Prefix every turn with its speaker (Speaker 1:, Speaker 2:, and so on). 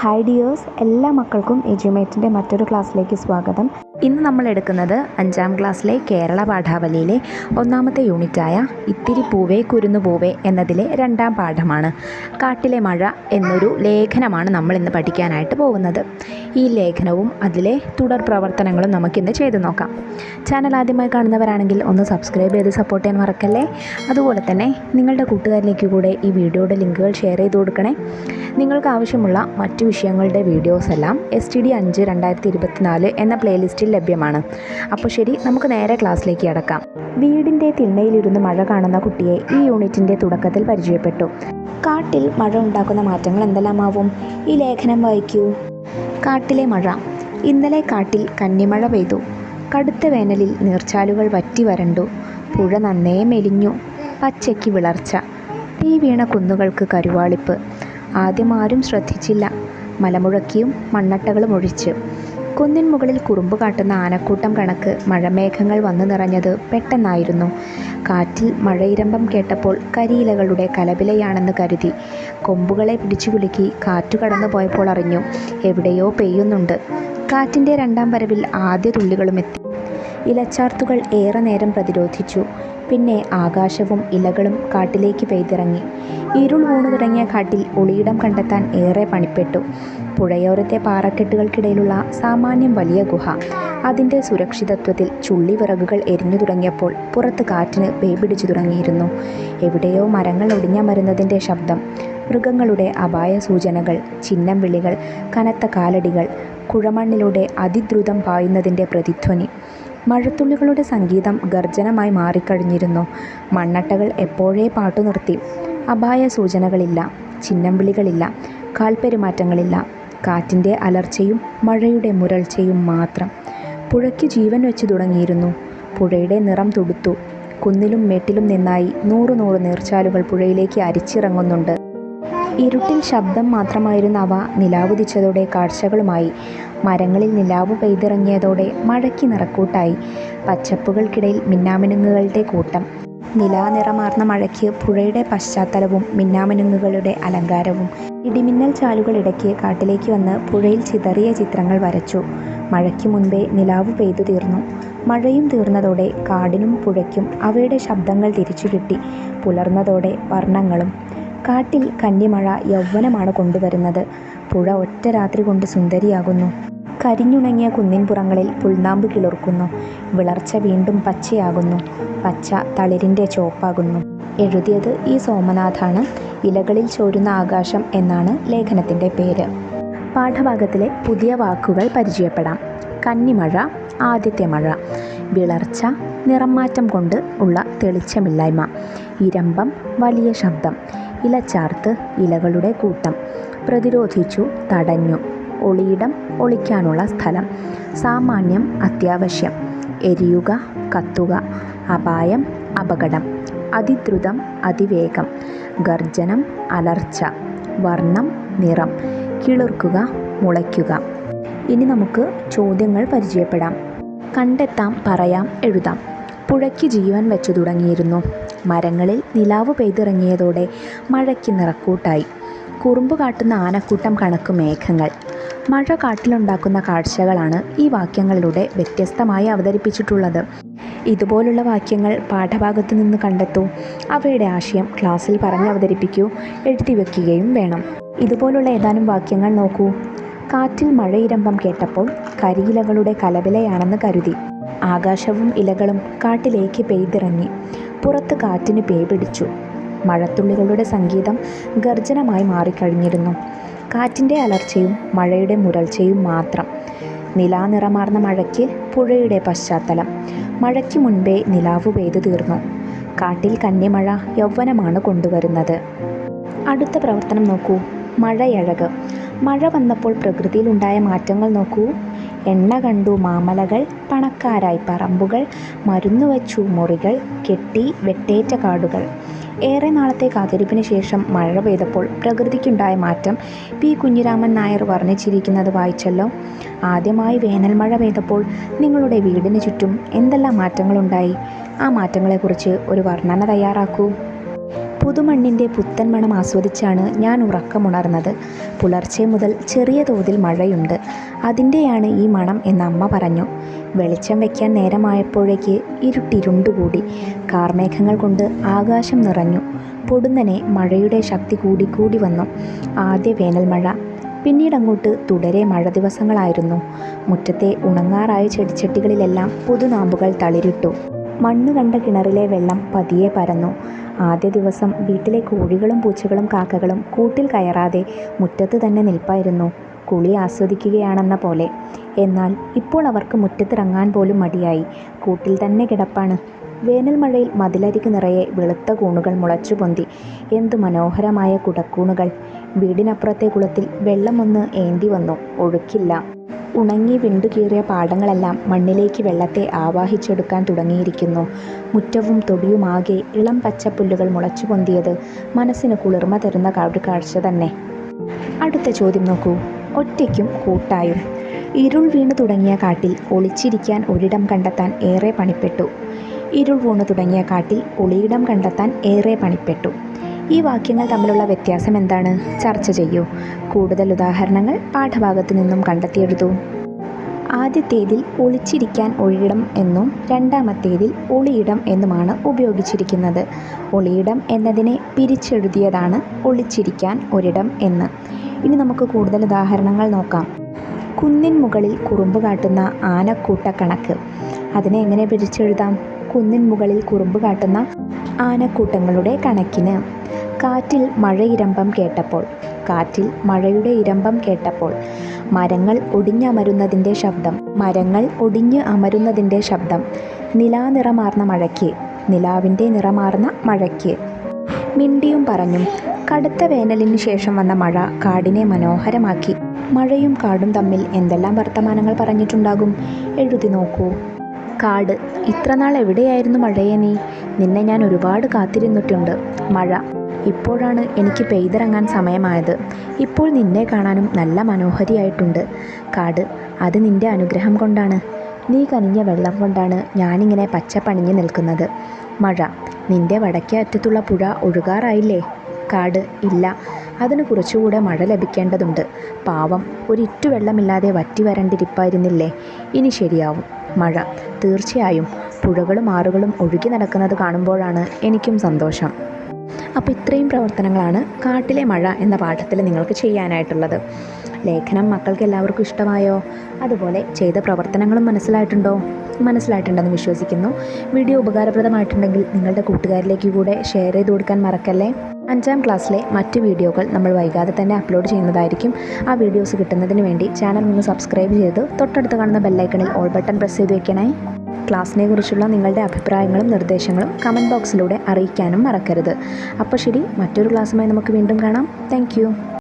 Speaker 1: Hi dears, എല്ലാ മക്കൾക്കും എജ്യുമേറ്റിൻ്റെ മറ്റൊരു ക്ലാസ്സിലേക്ക് സ്വാഗതം. ഇന്ന് നമ്മൾ എടുക്കുന്നത് 5ാം ക്ലാസ്സിലെ കേരള പാഠാവലിയിലെ 1ാമത്തെ യൂണിറ്റായ ഇത്തിരി പൂവേ കുരുന്നു പൂവേ എന്നതിലെ 2ാം പാഠമാണ്. കാട്ടിലെ മഴ എന്നൊരു ലേഖനമാണ് നമ്മൾ ഇന്ന് പഠിക്കാനായിട്ട് പോകുന്നത്. ഈ ലേഖനവും അതിലെ തുടർ പ്രവർത്തനങ്ങളും നമുക്കിന്ന് ചെയ്തു നോക്കാം. ചാനൽ ആദ്യമായി കാണുന്നവരാണെങ്കിൽ ഒന്ന് സബ്സ്ക്രൈബ് ചെയ്ത് സപ്പോർട്ട് ചെയ്യാൻ മറക്കല്ലേ. അതുപോലെ തന്നെ നിങ്ങളുടെ കൂട്ടുകാരിലേക്ക് കൂടെ ഈ വീഡിയോയുടെ ലിങ്കുകൾ ഷെയർ ചെയ്ത് കൊടുക്കണേ. നിങ്ങൾക്ക് ആവശ്യമുള്ള മറ്റു വിഷയങ്ങളുടെ വീഡിയോസ് എല്ലാം STD 5 2024 എന്ന പ്ലേലിസ്റ്റിൽ ലഭ്യമാണ്. അപ്പോൾ ശരി, നമുക്ക് നേരെ ക്ലാസ്സിലേക്ക് കടക്കാം. വീടിൻ്റെ തിണ്ണയിലിരുന്ന് മഴ കാണുന്ന കുട്ടിയെ ഈ യൂണിറ്റിൻ്റെ തുടക്കത്തിൽ പരിചയപ്പെട്ടു. കാട്ടിൽ മഴ ഉണ്ടാക്കുന്ന മാറ്റങ്ങൾ എന്തെല്ലാമാവും? ഈ ലേഖനം വായിക്കൂ. കാട്ടിലെ മഴ. ഇന്നലെ കാട്ടിൽ കന്നിമഴ പെയ്തു. കടുത്ത വേനലിൽ നീർച്ചാലുകൾ വറ്റി വരണ്ടു. പുഴ നന്നേ മെലിഞ്ഞു. പച്ചയ്ക്ക് വിളർച്ച. തീ വീണ കുന്നുകൾക്ക് കരുവാളിപ്പ്. ആദ്യം ആരും ശ്രദ്ധിച്ചില്ല. മലമുഴക്കിയും മണ്ണട്ടകളും ഒഴിച്ച്. കുന്നിൻ മുകളിൽ കുറുമ്പ് കാട്ടുന്ന ആനക്കൂട്ടം കണക്ക് മഴമേഘങ്ങൾ വന്നു നിറഞ്ഞത് പെട്ടെന്നായിരുന്നു. കാറ്റിൽ മഴയിരമ്പം കേട്ടപ്പോൾ കരിയിലകളുടെ കലപിലയാണെന്ന് കരുതി. കൊമ്പുകളെ പിടിച്ചു കുലുക്കി കാറ്റു കടന്നു പോയപ്പോൾ അറിഞ്ഞു, എവിടെയോ പെയ്യുന്നുണ്ട്. കാറ്റിൻ്റെ 2ാം വരവിൽ ആദ്യ തുള്ളികളും എത്തി. ഇലച്ചാർത്തുകൾ ഏറെ നേരം പ്രതിരോധിച്ചു. പിന്നെ ആകാശവും ഇലകളും കാട്ടിലേക്ക് പെയ്തിറങ്ങി. ഇരുൾ വീണു തുടങ്ങിയ കാട്ടിൽ ഒളിയിടം കണ്ടെത്താൻ ഏറെ പണിപ്പെട്ടു. പുഴയോരത്തെ പാറക്കെട്ടുകൾക്കിടയിലുള്ള സാമാന്യം വലിയ ഗുഹ. അതിൻ്റെ സുരക്ഷിതത്വത്തിൽ ചുള്ളിവിറകുകൾ എരിഞ്ഞു തുടങ്ങിയപ്പോൾ പുറത്ത് കാറ്റിന് പേപിടിച്ചു തുടങ്ങിയിരുന്നു. എവിടെയോ മരങ്ങൾ ഒടിഞ്ഞമരുന്നതിൻ്റെ ശബ്ദം, മൃഗങ്ങളുടെ അപായ സൂചനകൾ, ചിഹ്നം വിളികൾ, കനത്ത കാലടികൾ, കുഴമണ്ണിലൂടെ അതിദ്രുതം പായുന്നതിൻ്റെ പ്രതിധ്വനി. മഴത്തുള്ളികളുടെ സംഗീതം ഗർജനമായി മാറിക്കഴിഞ്ഞിരുന്നു. മണ്ണട്ടകൾ എപ്പോഴേ പാട്ടു നിർത്തി. അപായ സൂചനകളില്ല, ചിഹ്നം വിളികളില്ല, കാൽപ്പെരുമാറ്റങ്ങളില്ല. കാറ്റിൻ്റെ അലർച്ചയും മഴയുടെ മുരൾച്ചയും മാത്രം. പുഴയ്ക്ക് ജീവൻ വെച്ചു തുടങ്ങിയിരുന്നു. പുഴയുടെ നിറം തുടുത്തു. കുന്നിലും മേട്ടിലും നിന്നായി 100 നീർച്ചാലുകൾ പുഴയിലേക്ക് അരിച്ചിറങ്ങുന്നുണ്ട്. ഇരുട്ടിൽ ശബ്ദം മാത്രമായിരുന്ന അവ നിലാവുദിച്ചതോടെ കാഴ്ചകളുമായി. മരങ്ങളിൽ നിലാവ് പെയ്തിറങ്ങിയതോടെ മഴയ്ക്ക് നിറക്കൂട്ടായി. പച്ചപ്പുകൾക്കിടയിൽ മിന്നാമിനുങ്ങുകളുടെ കൂട്ടം. നിലാനിറമാർന്ന മഴയ്ക്ക് പുഴയുടെ പശ്ചാത്തലവും മിന്നാമിനുങ്ങുകളുടെ അലങ്കാരവും. ഇടിമിന്നൽ ചാലുകൾ ഇടയ്ക്ക് കാട്ടിലേക്ക് വന്ന് പുഴയിൽ ചിതറിയ ചിത്രങ്ങൾ വരച്ചു. മഴയ്ക്ക് മുൻപേ നിലാവ് പെയ്തു തീർന്നു. മഴയും തീർന്നതോടെ കാടിനും പുഴയ്ക്കും അവയുടെ ശബ്ദങ്ങൾ തിരിച്ചു കിട്ടി. പുലർന്നതോടെ വർണ്ണങ്ങളും. കാട്ടിൽ കന്നിമഴ യൗവനമാണ് കൊണ്ടുവരുന്നത്. പുഴ ഒറ്റ രാത്രി കൊണ്ട് സുന്ദരിയാകുന്നു. കരിഞ്ഞുണങ്ങിയ കുന്നിൻപുറങ്ങളിൽ പുൽനാമ്പ് കിളിർക്കുന്നു. വിളർച്ച വീണ്ടും പച്ചയാകുന്നു. പച്ച തളിരിൻ്റെ ചോപ്പാകുന്നു. എഴുതിയത് ഈ സോമനാഥാണ്. ഇലകളിൽ ചോരുന്ന ആകാശം എന്നാണ് ലേഖനത്തിൻ്റെ പേര്. പാഠഭാഗത്തിലെ പുതിയ വാക്കുകൾ പരിചയപ്പെടാം. കന്നിമഴ, ആദ്യത്തെ മഴ. വിളർച്ച, നിറം മാറ്റം കൊണ്ട് ഉള്ള തെളിച്ചമില്ലായ്മ. ഇരമ്പം, വലിയ ശബ്ദം. ഇലച്ചാർത്ത്, ഇലകളുടെ കൂട്ടം. പ്രതിരോധിച്ചു, തടഞ്ഞു. ഒളിയിടം, ഒളിക്കാനുള്ള സ്ഥലം. സാമാന്യം, അത്യാവശ്യം. എരിയുക, കത്തുക. അപായം, അപകടം. അതിദ്രുതം, അതിവേഗം. ഗർജനം, അലർച്ച. വർണ്ണം, നിറം. കിളിർക്കുക, മുളയ്ക്കുക. ഇനി നമുക്ക് ചോദ്യങ്ങൾ പരിചയപ്പെടാം. കണ്ടെത്താം, പറയാം, എഴുതാം. പുഴയ്ക്ക് ജീവൻ വെച്ചു തുടങ്ങിയിരുന്നു. മരങ്ങളിൽ നിലാവ് പെയ്തിറങ്ങിയതോടെ മഴയ്ക്ക് നിറക്കൂട്ടായി. കുറുമ്പ് കാട്ടുന്ന ആനക്കൂട്ടം കണക്ക് മേഘങ്ങൾ. മഴ കാട്ടിലുണ്ടാക്കുന്ന കാഴ്ചകളാണ് ഈ വാക്യങ്ങളിലൂടെ വ്യത്യസ്തമായി അവതരിപ്പിച്ചിട്ടുള്ളത്. ഇതുപോലുള്ള വാക്യങ്ങൾ പാഠഭാഗത്തു നിന്ന് കണ്ടെത്തൂ. അവയുടെ ആശയം ക്ലാസ്സിൽ പറഞ്ഞവതരിപ്പിക്കൂ. എഴുതി വയ്ക്കുകയും വേണം. ഇതുപോലുള്ള ഏതാനും വാക്യങ്ങൾ നോക്കൂ. കാറ്റിൽ മഴയിരമ്പം കേട്ടപ്പോൾ കരിയിലകളുടെ കലപിലയാണെന്ന് കരുതി. ആകാശവും ഇലകളും കാട്ടിലേക്ക് പെയ്തിറങ്ങി. പുറത്ത് കാറ്റിന് പേപിടിച്ചു. മഴത്തുള്ളികളുടെ സംഗീതം ഗർജനമായി മാറിക്കഴിഞ്ഞിരുന്നു. കാറ്റിൻ്റെ അലർച്ചയും മഴയുടെ മുരൾച്ചയും മാത്രം. നിലാനിറമാർന്ന മഴയ്ക്ക് പുഴയുടെ പശ്ചാത്തലം. മഴയ്ക്ക് മുൻപേ നിലാവ് പെയ്തു തീർന്നു. കാട്ടിൽ കന്നിമഴ യൗവനമാണ് കൊണ്ടുവരുന്നത്. അടുത്ത പ്രവർത്തനം നോക്കൂ. മഴയഴക്. മഴ വന്നപ്പോൾ പ്രകൃതിയിലുണ്ടായ മാറ്റങ്ങൾ നോക്കൂ. എണ്ണ കണ്ടു മാമലകൾ, പണക്കാരായി പറമ്പുകൾ, മരുന്നു വച്ചു മുറികൾ, കെട്ടി വെട്ടേറ്റ കാടുകൾ. ഏറെ നാളത്തെ കാത്തിരിപ്പിന് ശേഷം മഴ പെയ്തപ്പോൾ പ്രകൃതിക്കുണ്ടായ മാറ്റം പി. കുഞ്ഞിരാമൻ നായർ വർണ്ണിച്ചിരിക്കുന്നത് വായിച്ചല്ലോ. ആദ്യമായി വേനൽ മഴ പെയ്തപ്പോൾ നിങ്ങളുടെ വീടിന് ചുറ്റും എന്തെല്ലാം മാറ്റങ്ങളുണ്ടായി? ആ മാറ്റങ്ങളെക്കുറിച്ച് ഒരു വർണ്ണന തയ്യാറാക്കൂ. പുതുമണ്ണിൻ്റെ പുത്തൻ മണം ആസ്വദിച്ചാണ് ഞാൻ ഉറക്കമുണർന്നത്. പുലർച്ചെ മുതൽ ചെറിയ തോതിൽ മഴയുണ്ട്. അതിൻ്റെയാണ് ഈ മണം എന്ന് അമ്മ പറഞ്ഞു. വെളിച്ചം വയ്ക്കാൻ നേരമായപ്പോഴേക്ക് ഇരുട്ടിരുണ്ടുകൂടി. കാർമേഘങ്ങൾ കൊണ്ട് ആകാശം നിറഞ്ഞു. പൊടുന്നനെ മഴയുടെ ശക്തി കൂടിക്കൂടി വന്നു. ആദ്യ വേനൽ മഴ, പിന്നീടങ്ങോട്ട് തുടരെ മഴ ദിവസങ്ങളായിരുന്നു. മുറ്റത്തെ ഉണങ്ങാറായ ചെടിച്ചട്ടികളിലെല്ലാം പുതുനാമ്പുകൾ തളിരിട്ടു. മണ്ണ് കണ്ട കിണറിലെ വെള്ളം പതിയെ പരന്നു. ആദ്യ ദിവസം വീട്ടിലെ കോഴികളും പൂച്ചകളും കാക്കകളും കൂട്ടിൽ കയറാതെ മുറ്റത്ത് തന്നെ നിൽപ്പായിരുന്നു, കുളി ആസ്വദിക്കുകയാണെന്ന പോലെ. എന്നാൽ ഇപ്പോൾ അവർക്ക് മുറ്റത്തിറങ്ങാൻ പോലും മടിയായി. കൂട്ടിൽ തന്നെ കിടപ്പാണ്. വേനൽ മഴയിൽ മതിലരികു നിറയെ വെളുത്ത കൂണുകൾ മുളച്ചു പൊന്തി. എന്തു മനോഹരമായ കുടക്കൂണുകൾ! വീടിനപ്പുറത്തെ കുളത്തിൽ വെള്ളമൊന്ന് ഏന്തി വന്നു. ഒഴുക്കില്ല. ഉണങ്ങി വിണ്ടുകീറിയ പാടങ്ങളെല്ലാം മണ്ണിലേക്ക് വെള്ളത്തെ ആവാഹിച്ചെടുക്കാൻ തുടങ്ങിയിരിക്കുന്നു. മുറ്റവും തൊടിയുമാകെ ഇളം പച്ചപ്പുല്ലുകൾ മുളച്ചു പൊന്തിയത് മനസ്സിന് കുളിർമ തരുന്ന ഒരു കാഴ്ച തന്നെ. അടുത്ത ചോദ്യം നോക്കൂ. ഒറ്റയ്ക്കും കൂട്ടായും. ഇരുൾ വീണു തുടങ്ങിയ കാട്ടിൽ ഒളിച്ചിരിക്കാൻ ഒരിടം കണ്ടെത്താൻ ഏറെ പണിപ്പെട്ടു. ഇരുൾ വീണു തുടങ്ങിയ കാട്ടിൽ ഒളിയിടം കണ്ടെത്താൻ ഏറെ പണിപ്പെട്ടു. ഈ വാക്യങ്ങൾ തമ്മിലുള്ള വ്യത്യാസം എന്താണ്? ചർച്ച ചെയ്യൂ. കൂടുതൽ ഉദാഹരണങ്ങൾ പാഠഭാഗത്തു നിന്നും കണ്ടെത്തിയെഴുതൂ. ആദ്യത്തേതിൽ ഒളിച്ചിരിക്കാൻ ഒരിടം എന്നും രണ്ടാമത്തേതിൽ ഒളിയിടം എന്നുമാണ് ഉപയോഗിച്ചിരിക്കുന്നത്. ഒളിയിടം എന്നതിനെ പിരിച്ചെഴുതിയതാണ് ഒളിച്ചിരിക്കാൻ ഒരിടം എന്ന്. ഇനി നമുക്ക് കൂടുതൽ ഉദാഹരണങ്ങൾ നോക്കാം. കുന്നിൻ മുകളിൽ കുറുമ്പ് കാട്ടുന്ന ആനക്കൂട്ടക്കണക്ക്. അതിനെ എങ്ങനെ പിരിച്ചെഴുതാം? കുന്നിൻ മുകളിൽ കുറുമ്പ് കാട്ടുന്ന ആനക്കൂട്ടങ്ങളുടെ കണക്കിന്. കാറ്റിൽ മഴയിരമ്പം കേട്ടപ്പോൾ. കാറ്റിൽ മഴയുടെ ഇരമ്പം കേട്ടപ്പോൾ. മരങ്ങൾ ഒടിഞ്ഞമരുന്നതിൻ്റെ ശബ്ദം. മരങ്ങൾ ഒടിഞ്ഞ് അമരുന്നതിൻ്റെ ശബ്ദം. നിലാനിറമാർന്ന മഴയ്ക്ക്. നിലാവിൻ്റെ നിറമാർന്ന മഴയ്ക്ക്. മിണ്ടിയും പറഞ്ഞും. കടുത്ത വേനലിന് ശേഷം വന്ന മഴ കാടിനെ മനോഹരമാക്കി. മഴയും കാടും തമ്മിൽ എന്തെല്ലാം വർത്തമാനങ്ങൾ പറഞ്ഞിട്ടുണ്ടാകും? എഴുതി നോക്കൂ. കാട്: ഇത്രനാൾ എവിടെയായിരുന്നു മഴയെ നീ? നിന്നെ ഞാൻ ഒരുപാട് കാത്തിരുന്നിട്ടുണ്ട്. മഴ: ഇപ്പോഴാണ് എനിക്ക് പെയ്തിറങ്ങാൻ സമയമായത്. ഇപ്പോൾ നിന്നെ കാണാനും നല്ല മനോഹരിയായിട്ടുണ്ട്. കാട്: അത് നിൻ്റെ അനുഗ്രഹം കൊണ്ടാണ്. നീ കനിഞ്ഞ വെള്ളം കൊണ്ടാണ് ഞാനിങ്ങനെ പച്ചപ്പണിഞ്ഞ് നിൽക്കുന്നത്. മഴ: നിൻ്റെ വടക്കേ അറ്റത്തുള്ള പുഴ ഒഴുകാറായില്ലേ? കാട്: ഇല്ല, അതിന് കുറച്ചുകൂടെ മഴ ലഭിക്കേണ്ടതുണ്ട്. പാവം, ഒരിറ്റു വെള്ളമില്ലാതെ വറ്റി വരണ്ടിരിപ്പായിരുന്നില്ലേ? ഇനി ശരിയാവും. മഴ: തീർച്ചയായും, പുഴകളും ആറുകളും ഒഴുകി നടക്കുന്നത് കാണുമ്പോഴാണ് എനിക്കും സന്തോഷം. അപ്പോൾ ഇത്രയും പ്രവർത്തനങ്ങളാണ് കാട്ടിലെ മഴ എന്ന പാഠത്തിൽ നിങ്ങൾക്ക് ചെയ്യാനായിട്ടുള്ളത്. ലേഖനം മക്കൾക്ക് എല്ലാവർക്കും ഇഷ്ടമായോ? അതുപോലെ ചെയ്ത പ്രവർത്തനങ്ങളും മനസ്സിലായിട്ടുണ്ടെന്ന് വിശ്വസിക്കുന്നു. വീഡിയോ ഉപകാരപ്രദമായിട്ടുണ്ടെങ്കിൽ നിങ്ങളുടെ കൂട്ടുകാരിലേക്ക് കൂടെ ഷെയർ ചെയ്ത് കൊടുക്കാൻ മറക്കല്ലേ. 5ാം ക്ലാസ്സിലെ മറ്റ് വീഡിയോകൾ നമ്മൾ വൈകാതെ തന്നെ അപ്ലോഡ് ചെയ്യുന്നതായിരിക്കും. ആ വീഡിയോസ് കിട്ടുന്നതിന് വേണ്ടി ചാനൽ ഒന്ന് സബ്സ്ക്രൈബ് ചെയ്ത് തൊട്ടടുത്ത് കാണുന്ന ബെല്ലൈക്കണിൽ ഓൾ ബട്ടൺ പ്രസ് ചെയ്ത് വെക്കണേ. ക്ലാസ്സിനെ കുറിച്ചുള്ള നിങ്ങളുടെ അഭിപ്രായങ്ങളും നിർദ്ദേശങ്ങളും കമൻറ്റ് ബോക്സിലൂടെ അറിയിക്കാനും മറക്കരുത്. അപ്പോൾ ശരി, മറ്റൊരു ക്ലാസ്സുമായി നമുക്ക് വീണ്ടും കാണാം. താങ്ക്